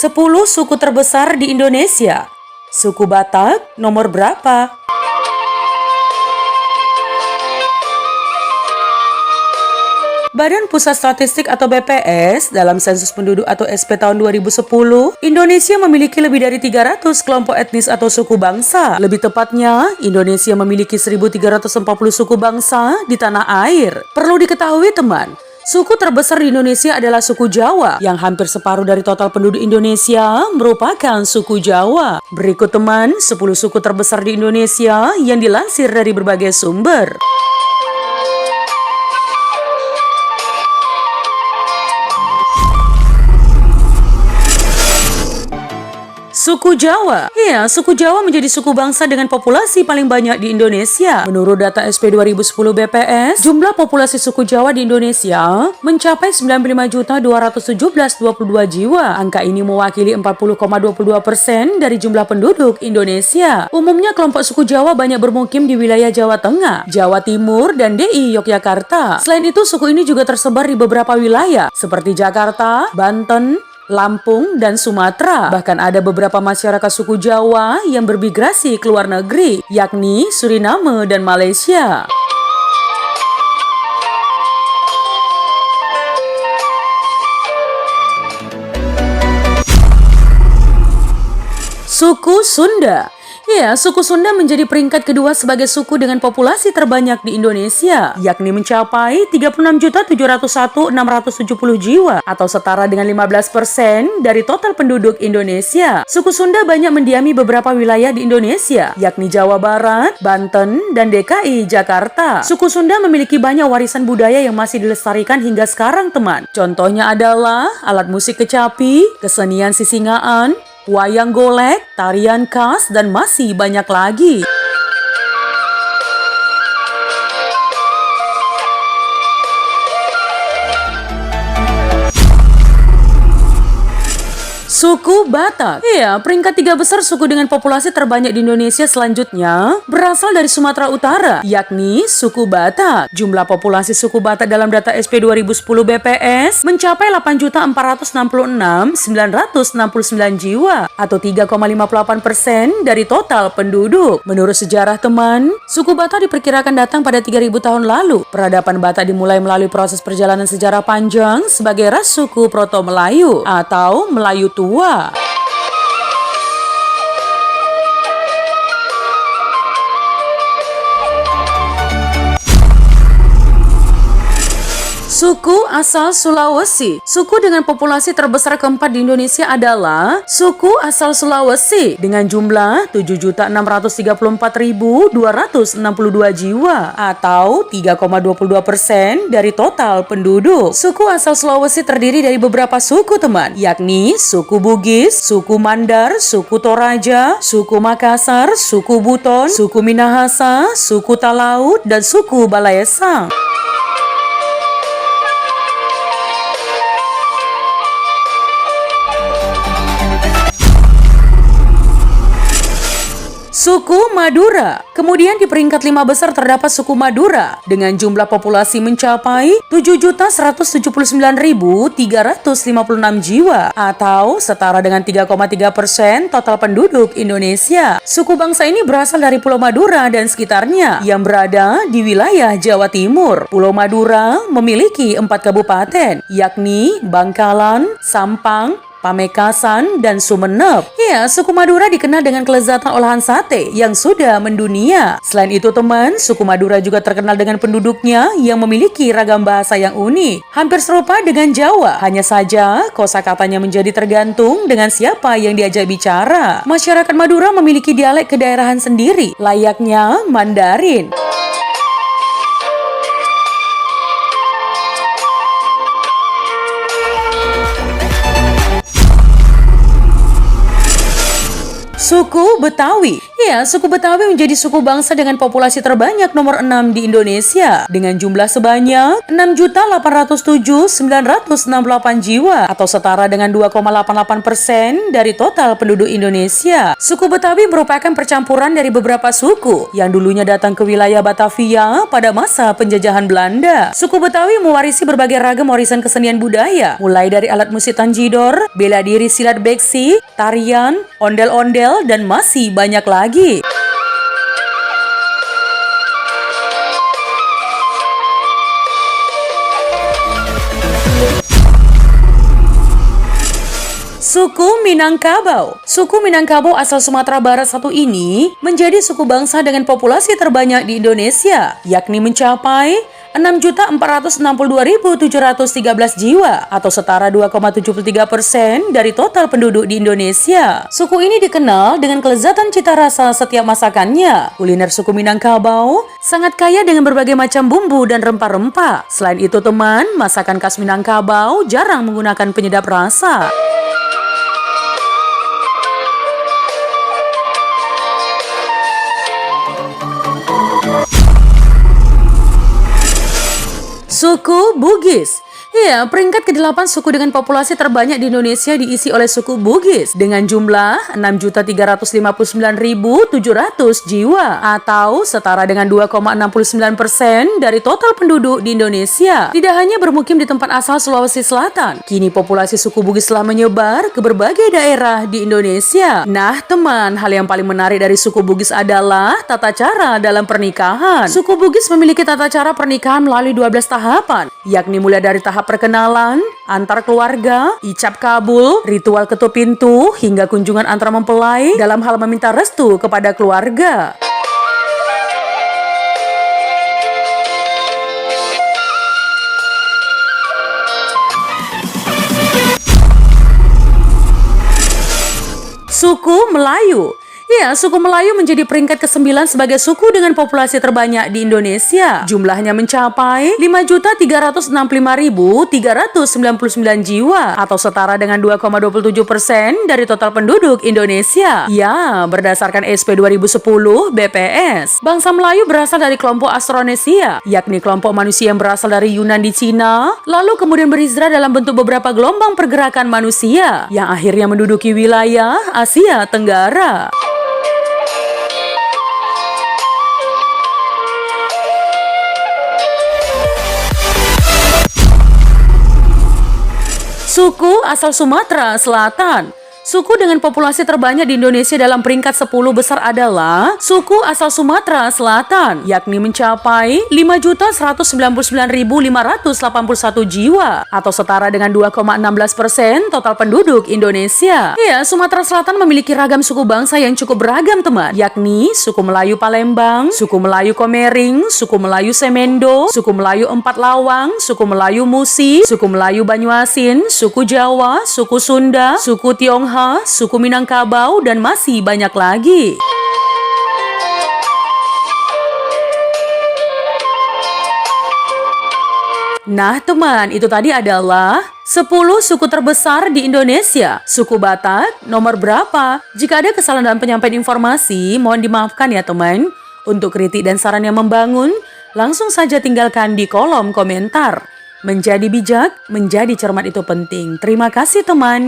10 suku terbesar di Indonesia. Suku Batak nomor berapa? Badan Pusat Statistik atau BPS dalam sensus penduduk atau SP tahun 2010, Indonesia memiliki lebih dari 300 kelompok etnis atau suku bangsa. Lebih tepatnya, Indonesia memiliki 1.340 suku bangsa di tanah air. Perlu diketahui teman, suku terbesar di Indonesia adalah suku Jawa, yang hampir separuh dari total penduduk Indonesia merupakan suku Jawa. Berikut teman, 10 suku terbesar di Indonesia yang dilansir dari berbagai sumber. Suku Jawa. Ya, suku Jawa menjadi suku bangsa dengan populasi paling banyak di Indonesia. Menurut data SP 2010 BPS, jumlah populasi suku Jawa di Indonesia mencapai 95.217.022 jiwa. Angka ini mewakili 40,22% dari jumlah penduduk Indonesia. Umumnya kelompok suku Jawa banyak bermukim di wilayah Jawa Tengah, Jawa Timur, dan DI Yogyakarta. Selain itu, suku ini juga tersebar di beberapa wilayah seperti Jakarta, Banten, Lampung, dan Sumatera. Bahkan ada beberapa masyarakat suku Jawa yang bermigrasi ke luar negeri, yakni Suriname dan Malaysia. Suku Sunda. Ya, suku Sunda menjadi peringkat kedua sebagai suku dengan populasi terbanyak di Indonesia, yakni mencapai 36.701.670 jiwa atau setara dengan 15% dari total penduduk Indonesia. Suku Sunda banyak mendiami beberapa wilayah di Indonesia, yakni Jawa Barat, Banten, dan DKI Jakarta. Suku Sunda memiliki banyak warisan budaya yang masih dilestarikan hingga sekarang, teman. Contohnya adalah alat musik kecapi, kesenian sisingaan, wayang golek, tarian khas, dan masih banyak lagi. Suku Batak. Ya, peringkat 3 besar suku dengan populasi terbanyak di Indonesia selanjutnya berasal dari Sumatera Utara, yakni suku Batak. Jumlah populasi suku Batak dalam data SP 2010 BPS mencapai 8.466.969 jiwa atau 3,58% dari total penduduk. Menurut sejarah teman, suku Batak diperkirakan datang pada 3.000 tahun lalu. Peradaban Batak dimulai melalui proses perjalanan sejarah panjang sebagai ras suku Proto-Melayu atau Melayu Tua. Suku asal Sulawesi. Suku dengan populasi terbesar keempat di Indonesia adalah suku asal Sulawesi dengan jumlah 7.634.262 jiwa atau 3,22% dari total penduduk. Suku asal Sulawesi terdiri dari beberapa suku teman, yakni suku Bugis, suku Mandar, suku Toraja, suku Makassar, suku Buton, suku Minahasa, suku Talaut, dan suku Balaesang. Suku Madura. Kemudian di peringkat 5 besar terdapat suku Madura dengan jumlah populasi mencapai 7.179.356 jiwa atau setara dengan 3,3% total penduduk Indonesia. Suku bangsa ini berasal dari Pulau Madura dan sekitarnya yang berada di wilayah Jawa Timur. Pulau Madura memiliki 4 kabupaten, yakni Bangkalan, Sampang, Pamekasan, dan Sumeneb. Ya, suku Madura dikenal dengan kelezatan olahan sate yang sudah mendunia. Selain itu teman, suku Madura juga terkenal dengan penduduknya yang memiliki ragam bahasa yang unik. Hampir serupa dengan Jawa, hanya saja kosakatanya menjadi tergantung dengan siapa yang diajak bicara. Masyarakat Madura memiliki dialek kedaerahan sendiri, layaknya Mandarin. Suku Betawi. Ya, suku Betawi menjadi suku bangsa dengan populasi terbanyak nomor 6 di Indonesia dengan jumlah sebanyak 6.807.968 jiwa atau setara dengan 2,88% dari total penduduk Indonesia. Suku Betawi merupakan percampuran dari beberapa suku yang dulunya datang ke wilayah Batavia pada masa penjajahan Belanda. Suku Betawi mewarisi berbagai ragam warisan kesenian budaya, mulai dari alat musik tanjidor, bela diri silat beksi, tarian, ondel-ondel, dan masih banyak lagi. Suku Minangkabau. Suku Minangkabau asal Sumatera Barat satu ini menjadi suku bangsa dengan populasi terbanyak di Indonesia, yakni mencapai 6.462.713 jiwa atau setara 2,73% dari total penduduk di Indonesia. Suku ini dikenal dengan kelezatan cita rasa setiap masakannya. Kuliner suku Minangkabau sangat kaya dengan berbagai macam bumbu dan rempah-rempah. Selain itu teman, masakan khas Minangkabau jarang menggunakan penyedap rasa. Suku Bugis. Ya, peringkat ke-8 suku dengan populasi terbanyak di Indonesia diisi oleh suku Bugis dengan jumlah 6.359.700 jiwa atau setara dengan 2,69% dari total penduduk di Indonesia. Tidak hanya bermukim di tempat asal Sulawesi Selatan, kini populasi suku Bugis telah menyebar ke berbagai daerah di Indonesia. Nah, teman, hal yang paling menarik dari suku Bugis adalah tata cara dalam pernikahan. Suku Bugis memiliki tata cara pernikahan melalui 12 tahapan, yakni mulai dari tahap perkenalan, antar keluarga, icap kabul, ritual ketuk pintu, hingga kunjungan antar mempelai dalam hal meminta restu kepada keluarga. Suku Melayu. Ya, suku Melayu menjadi peringkat ke-9 sebagai suku dengan populasi terbanyak di Indonesia. Jumlahnya mencapai 5.365.399 jiwa atau setara dengan 2,27% dari total penduduk Indonesia. Ya, berdasarkan SP 2010 BPS. Bangsa Melayu berasal dari kelompok Austronesia, yakni kelompok manusia yang berasal dari Yunan di Cina, lalu kemudian berhijrah dalam bentuk beberapa gelombang pergerakan manusia yang akhirnya menduduki wilayah Asia Tenggara. Suku asal Sumatera Selatan. Suku dengan populasi terbanyak di Indonesia dalam peringkat 10 besar adalah suku asal Sumatera Selatan, yakni mencapai 5.199.581 jiwa atau setara dengan 2,16% total penduduk Indonesia. Ya, Sumatera Selatan memiliki ragam suku bangsa yang cukup beragam teman, yakni suku Melayu Palembang, suku Melayu Komering, suku Melayu Semendo, suku Melayu Empat Lawang, suku Melayu Musi, suku Melayu Banyuasin, suku Jawa, suku Sunda, suku Tionghoa, suku Minangkabau, dan masih banyak lagi. Nah teman, itu tadi adalah 10 suku terbesar di Indonesia. Suku Batak nomor berapa? Jika ada kesalahan dalam penyampaian informasi, mohon dimaafkan ya teman. Untuk kritik dan saran yang membangun, langsung saja tinggalkan di kolom komentar. Menjadi bijak, menjadi cermat itu penting. Terima kasih teman.